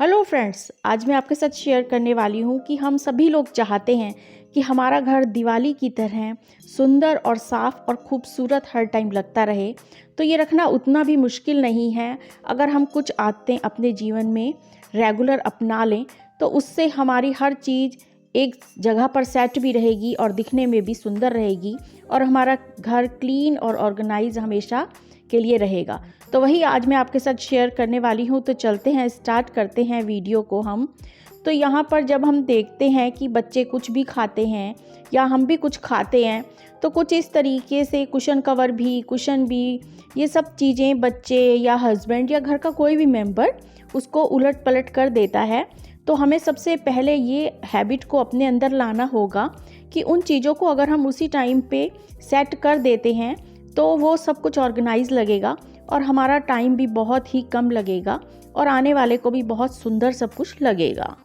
Hello friends, आज मैं आपके साथ शेयर करने वाली हूँ कि हम सभी लोग चाहते हैं कि हमारा घर दिवाली की तरह सुंदर और साफ़ और खूबसूरत हर टाइम लगता रहे। तो ये रखना उतना भी मुश्किल नहीं है। अगर हम कुछ आदतें अपने जीवन में रेगुलर अपना लें तो उससे हमारी हर चीज़ एक जगह पर सेट भी रहेगी और दिखने में भी सुंदर रहेगी और हमारा घर क्लीन और ऑर्गेनाइज हमेशा के लिए रहेगा। तो वही आज मैं आपके साथ शेयर करने वाली हूँ। तो चलते हैं, स्टार्ट करते हैं वीडियो को हम। तो यहाँ पर जब हम देखते हैं कि बच्चे कुछ भी खाते हैं या हम भी कुछ खाते हैं तो कुछ इस तरीके से कुशन भी ये सब चीज़ें बच्चे या हस्बैंड या घर का कोई भी मेंबर उसको उलट पलट कर देता है। तो हमें सबसे पहले ये हैबिट को अपने अंदर लाना होगा कि उन चीज़ों को अगर हम उसी टाइम पे सेट कर देते हैं तो वो सब कुछ ऑर्गेनाइज लगेगा और हमारा टाइम भी बहुत ही कम लगेगा और आने वाले को भी बहुत सुंदर सब कुछ लगेगा।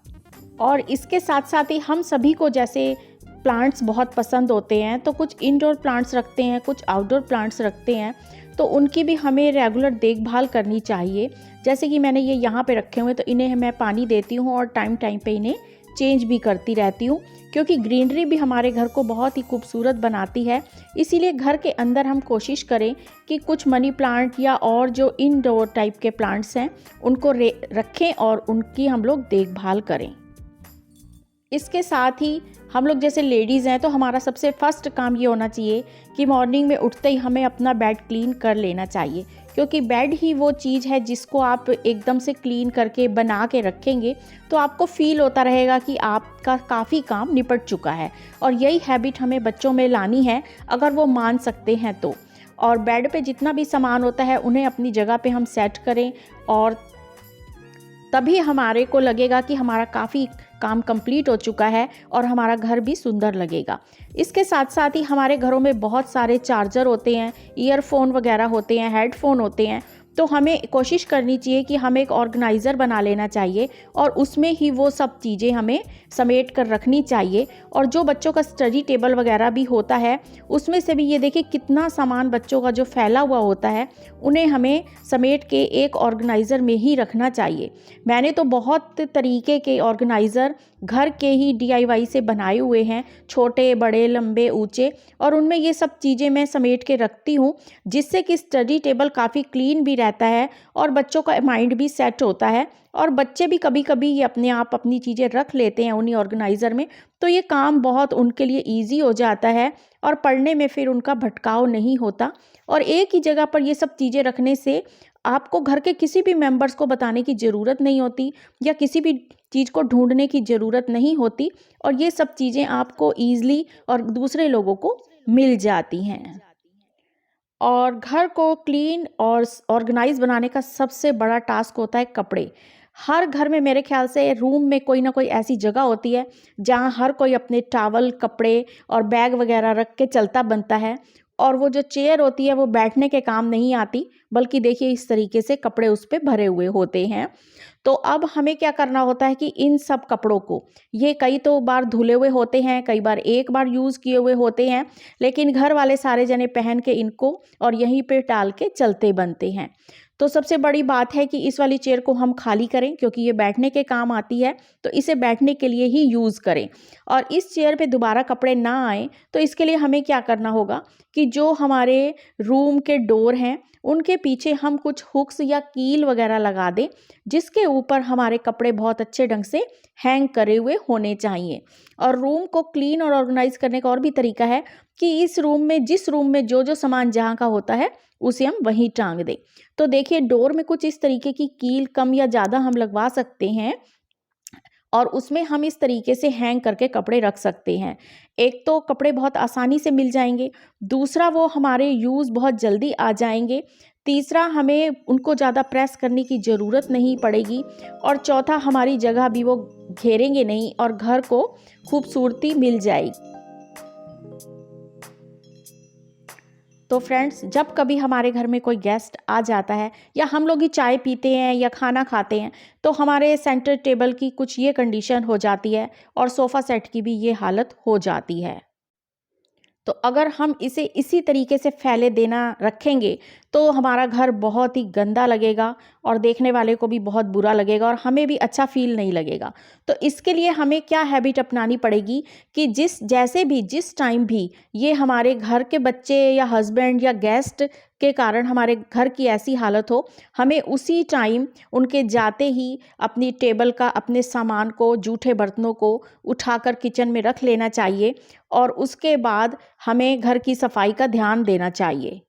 और इसके साथ साथ ही हम सभी को जैसे प्लांट्स बहुत पसंद होते हैं, तो कुछ इंडोर प्लांट्स रखते हैं, कुछ आउटडोर प्लांट्स रखते हैं, तो उनकी भी हमें रेगुलर देखभाल करनी चाहिए। जैसे कि मैंने ये यहाँ पे रखे हुए, तो इन्हें मैं पानी देती हूँ और टाइम टाइम पे इन्हें चेंज भी करती रहती हूँ, क्योंकि ग्रीनरी भी हमारे घर को बहुत ही खूबसूरत बनाती है। इसीलिए घर के अंदर हम कोशिश करें कि कुछ मनी प्लांट या और जो इंडोर टाइप के प्लांट्स हैं उनको रखें और उनकी हम लोग देखभाल करें। इसके साथ ही हम लोग जैसे लेडीज़ हैं तो हमारा सबसे फर्स्ट काम ये होना चाहिए कि मॉर्निंग में उठते ही हमें अपना बेड क्लीन कर लेना चाहिए, क्योंकि बेड ही वो चीज़ है जिसको आप एकदम से क्लीन करके बना के रखेंगे तो आपको फील होता रहेगा कि आपका काफ़ी काम निपट चुका है। और यही हैबिट हमें बच्चों में लानी है, अगर वो मान सकते हैं तो। और बेड पे जितना भी सामान होता है उन्हें अपनी जगह पे हम सेट करें और तभी हमारे को लगेगा कि हमारा काफ़ी काम कंप्लीट हो चुका है और हमारा घर भी सुंदर लगेगा। इसके साथ साथ ही हमारे घरों में बहुत सारे चार्जर होते हैं, ईयरफोन वगैरह होते हैं, हेडफोन होते हैं, तो हमें कोशिश करनी चाहिए कि हमें एक ऑर्गेनाइज़र बना लेना चाहिए और उसमें ही वो सब चीज़ें हमें समेट कर रखनी चाहिए। और जो बच्चों का स्टडी टेबल वगैरह भी होता है उसमें से भी ये देखिए कितना सामान बच्चों का जो फैला हुआ होता है उन्हें हमें समेट के एक ऑर्गेनाइज़र में ही रखना चाहिए। मैंने तो बहुत तरीके के ऑर्गेनाइज़र घर के ही DIY से बनाए हुए हैं, छोटे बड़े लंबे ऊंचे, और उनमें ये सब चीज़ें मैं समेट के रखती हूँ, जिससे कि स्टडी टेबल काफ़ी क्लीन भी रहता है और बच्चों का माइंड भी सेट होता है। और बच्चे भी कभी कभी ये अपने आप अपनी चीज़ें रख लेते हैं उन्हीं ऑर्गेनाइज़र में, तो ये काम बहुत उनके लिए ईजी हो जाता है और पढ़ने में फिर उनका भटकाव नहीं होता। और एक ही जगह पर ये सब चीज़ें रखने से आपको घर के किसी भी मेंबर्स को बताने की ज़रूरत नहीं होती या किसी भी चीज़ को ढूंढने की ज़रूरत नहीं होती, और ये सब चीज़ें आपको ईज़िली और दूसरे लोगों को मिल जाती हैं। और घर को क्लीन और ऑर्गेनाइज बनाने का सबसे बड़ा टास्क होता है कपड़े। हर घर में मेरे ख्याल से रूम में कोई ना कोई ऐसी जगह होती है जहाँ हर कोई अपने टॉवल, कपड़े और बैग वगैरह रख के चलता बनता है। और वो जो चेयर होती है वो बैठने के काम नहीं आती, बल्कि देखिए इस तरीके से कपड़े उस पर भरे हुए होते हैं। तो अब हमें क्या करना होता है कि इन सब कपड़ों को, ये कई तो बार धुले हुए होते हैं, कई बार एक बार यूज़ किए हुए होते हैं, लेकिन घर वाले सारे जने पहन के इनको और यहीं पे टाल के चलते बनते हैं। तो सबसे बड़ी बात है कि इस वाली चेयर को हम खाली करें, क्योंकि ये बैठने के काम आती है, तो इसे बैठने के लिए ही यूज़ करें। और इस चेयर पे दोबारा कपड़े ना आए तो इसके लिए हमें क्या करना होगा कि जो हमारे रूम के डोर हैं उनके पीछे हम कुछ हुक्स या कील वगैरह लगा दें, जिसके ऊपर हमारे कपड़े बहुत अच्छे ढंग से हैंग करे हुए होने चाहिए। और रूम को क्लीन और ऑर्गेनाइज करने का और भी तरीका है कि इस रूम में, जिस रूम में जो जो सामान जहाँ का होता है उसे हम वहीं टांग दें। तो देखिए डोर में कुछ इस तरीके की कील कम या ज़्यादा हम लगवा सकते हैं और उसमें हम इस तरीके से हैंग करके कपड़े रख सकते हैं। एक तो कपड़े बहुत आसानी से मिल जाएंगे, दूसरा वो हमारे यूज़ बहुत जल्दी आ जाएंगे, तीसरा हमें उनको ज़्यादा प्रेस करने की ज़रूरत नहीं पड़ेगी, और चौथा हमारी जगह भी वो घेरेंगे नहीं और घर को खूबसूरती मिल जाएगी। तो फ्रेंड्स, जब कभी हमारे घर में कोई गेस्ट आ जाता है या हम लोग ही चाय पीते हैं या खाना खाते हैं तो हमारे सेंटर टेबल की कुछ ये कंडीशन हो जाती है और सोफ़ा सेट की भी ये हालत हो जाती है। तो अगर हम इसे इसी तरीके से फैले देना रखेंगे तो हमारा घर बहुत ही गंदा लगेगा और देखने वाले को भी बहुत बुरा लगेगा और हमें भी अच्छा फील नहीं लगेगा। तो इसके लिए हमें क्या हैबिट अपनानी पड़ेगी कि जिस टाइम भी ये हमारे घर के बच्चे या हस्बैंड या गेस्ट के कारण हमारे घर की ऐसी हालत हो, हमें उसी टाइम उनके जाते ही अपनी टेबल का, अपने सामान को, जूठे बर्तनों को उठाकर किचन में रख लेना चाहिए और उसके बाद हमें घर की सफाई का ध्यान देना चाहिए।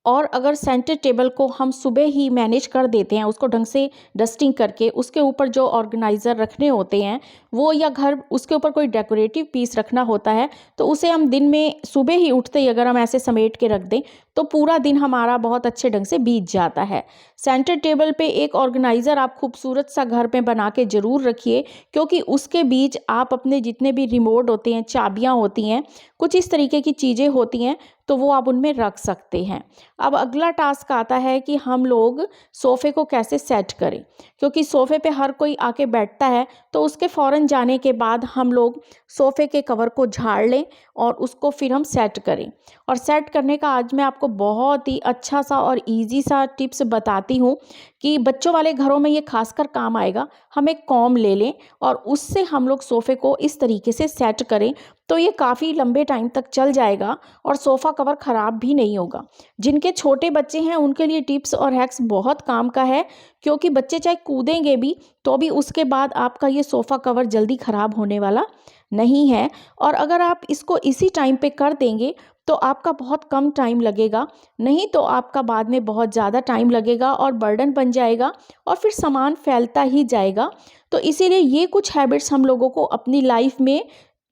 और अगर सेंटर टेबल को हम सुबह ही मैनेज कर देते हैं, उसको ढंग से डस्टिंग करके, उसके ऊपर जो ऑर्गेनाइज़र रखने होते हैं वो, या घर उसके ऊपर कोई डेकोरेटिव पीस रखना होता है, तो उसे हम दिन में सुबह ही उठते ही अगर हम ऐसे समेट के रख दें तो पूरा दिन हमारा बहुत अच्छे ढंग से बीत जाता है। सेंटर टेबल पे एक ऑर्गेनाइज़र आप खूबसूरत सा घर में बना के ज़रूर रखिए, क्योंकि उसके बीच आप अपने जितने भी रिमोट होते हैं, चाबियाँ होती हैं, कुछ इस तरीके की चीज़ें होती हैं, तो वो आप उनमें रख सकते हैं। अब अगला टास्क आता है कि हम लोग सोफ़े को कैसे सेट करें, क्योंकि सोफ़े पे हर कोई आके बैठता है, तो उसके फ़ौरन जाने के बाद हम लोग सोफ़े के कवर को झाड़ लें और उसको फिर हम सेट करें। और सेट करने का आज मैं आपको बहुत ही अच्छा सा और ईज़ी सा टिप्स बताती हूँ कि बच्चों वाले घरों में ये खासकर काम आएगा। हम एक कॉम्ब ले लें और उससे हम लोग सोफ़े को इस तरीके से सेट करें, तो ये काफ़ी लंबे टाइम तक चल जाएगा और सोफ़ा कवर ख़राब भी नहीं होगा। जिनके छोटे बच्चे हैं उनके लिए टिप्स और हैक्स बहुत काम का है, क्योंकि बच्चे चाहे कूदेंगे भी तो भी उसके बाद आपका ये सोफ़ा कवर जल्दी ख़राब होने वाला नहीं है। और अगर आप इसको इसी टाइम पे कर देंगे तो आपका बहुत कम टाइम लगेगा, नहीं तो आपका बाद में बहुत ज़्यादा टाइम लगेगा और बर्डन बन जाएगा और फिर सामान फैलता ही जाएगा। तो इसीलिए ये कुछ हैबिट्स हम लोगों को अपनी लाइफ में,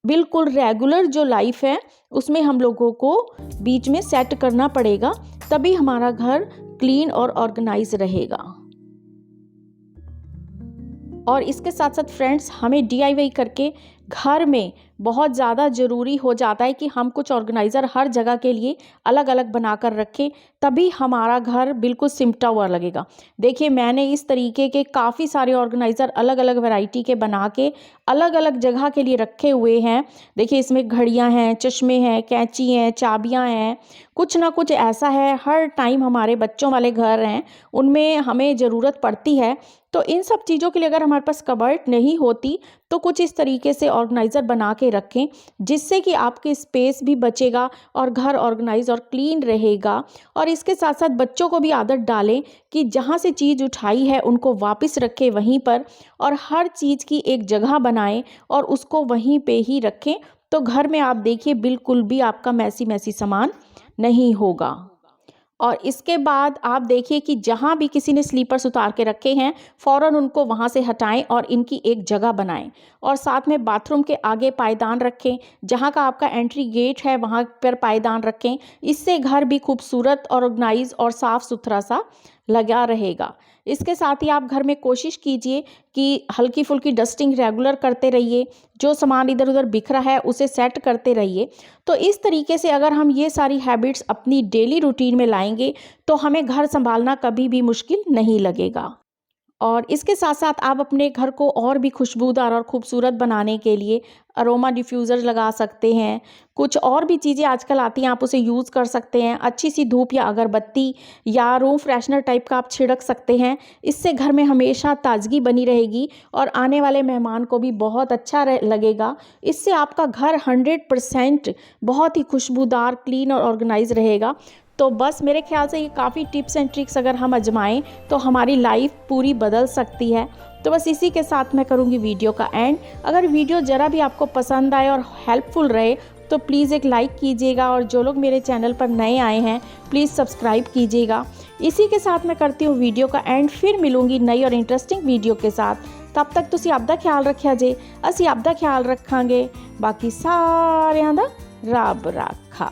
बिल्कुल रेगुलर जो लाइफ है उसमें हम लोगों को बीच में सेट करना पड़ेगा, तभी हमारा घर क्लीन और ऑर्गेनाइज रहेगा। और इसके साथ साथ फ्रेंड्स, हमें DIY करके घर में बहुत ज़्यादा ज़रूरी हो जाता है कि हम कुछ ऑर्गेनाइज़र हर जगह के लिए अलग अलग बना कर रखें, तभी हमारा घर बिल्कुल सिमटा हुआ लगेगा। देखिए, मैंने इस तरीके के काफ़ी सारे ऑर्गेनाइज़र अलग अलग वैरायटी के बना के अलग अलग जगह के लिए रखे हुए हैं। देखिए, इसमें घड़ियां हैं, चश्मे हैं, कैंची हैं, चाबियां हैं, कुछ ना कुछ ऐसा है। हर टाइम हमारे बच्चों वाले घर हैं, उनमें हमें ज़रूरत पड़ती है। तो इन सब चीज़ों के लिए अगर हमारे पास कबर्ड नहीं होती तो कुछ इस तरीके से ऑर्गेनाइज़र बना के रखें, जिससे कि आपके स्पेस भी बचेगा और घर ऑर्गेनाइज और क्लीन रहेगा। और इसके साथ साथ बच्चों को भी आदत डालें कि जहाँ से चीज़ उठाई है उनको वापस रखें वहीं पर, और हर चीज़ की एक जगह बनाएं और उसको वहीं पे ही रखें। तो घर में आप देखिए बिल्कुल भी आपका मैसी मैसी सामान नहीं होगा। और इसके बाद आप देखिए कि जहाँ भी किसी ने स्लीपर्स उतार के रखे हैं, फ़ौरन उनको वहाँ से हटाएं और इनकी एक जगह बनाएं। और साथ में बाथरूम के आगे पायदान रखें, जहाँ का आपका एंट्री गेट है वहाँ पर पायदान रखें। इससे घर भी खूबसूरत, ऑर्गेनाइज और साफ़ सुथरा सा लगा रहेगा। इसके साथ ही आप घर में कोशिश कीजिए कि हल्की फुल्की डस्टिंग रेगुलर करते रहिए, जो सामान इधर उधर बिखरा है उसे सेट करते रहिए। तो इस तरीके से अगर हम ये सारी हैबिट्स अपनी डेली रूटीन में लाएंगे तो हमें घर संभालना कभी भी मुश्किल नहीं लगेगा। और इसके साथ साथ आप अपने घर को और भी खुशबूदार और खूबसूरत बनाने के लिए अरोमा डिफ्यूज़र लगा सकते हैं। कुछ और भी चीज़ें आजकल आती हैं, आप उसे यूज़ कर सकते हैं। अच्छी सी धूप या अगरबत्ती या रूम फ्रेशनर टाइप का आप छिड़क सकते हैं। इससे घर में हमेशा ताज़गी बनी रहेगी और आने वाले मेहमान को भी बहुत अच्छा लगेगा। इससे आपका घर 100% बहुत ही खुशबूदार, क्लीन और ऑर्गेनाइज रहेगा। तो बस मेरे ख्याल से ये काफ़ी टिप्स एंड ट्रिक्स अगर हम आजमाएं तो हमारी लाइफ पूरी बदल सकती है। तो बस इसी के साथ मैं करूँगी वीडियो का एंड। अगर वीडियो ज़रा भी आपको पसंद आए और हेल्पफुल रहे तो प्लीज़ एक लाइक कीजिएगा, और जो लोग मेरे चैनल पर नए आए हैं प्लीज़ सब्सक्राइब कीजिएगा। इसी के साथ मैं करती हूँ वीडियो का एंड। फिर मिलूँगी नई और इंटरेस्टिंग वीडियो के साथ। तब तक तुसी आपदा ख्याल रखिया जे, असी आपदा ख्याल रखांगे। बाकी सारिਆਂ ਦਾ ਰੱਬ ਰਾਖਾ।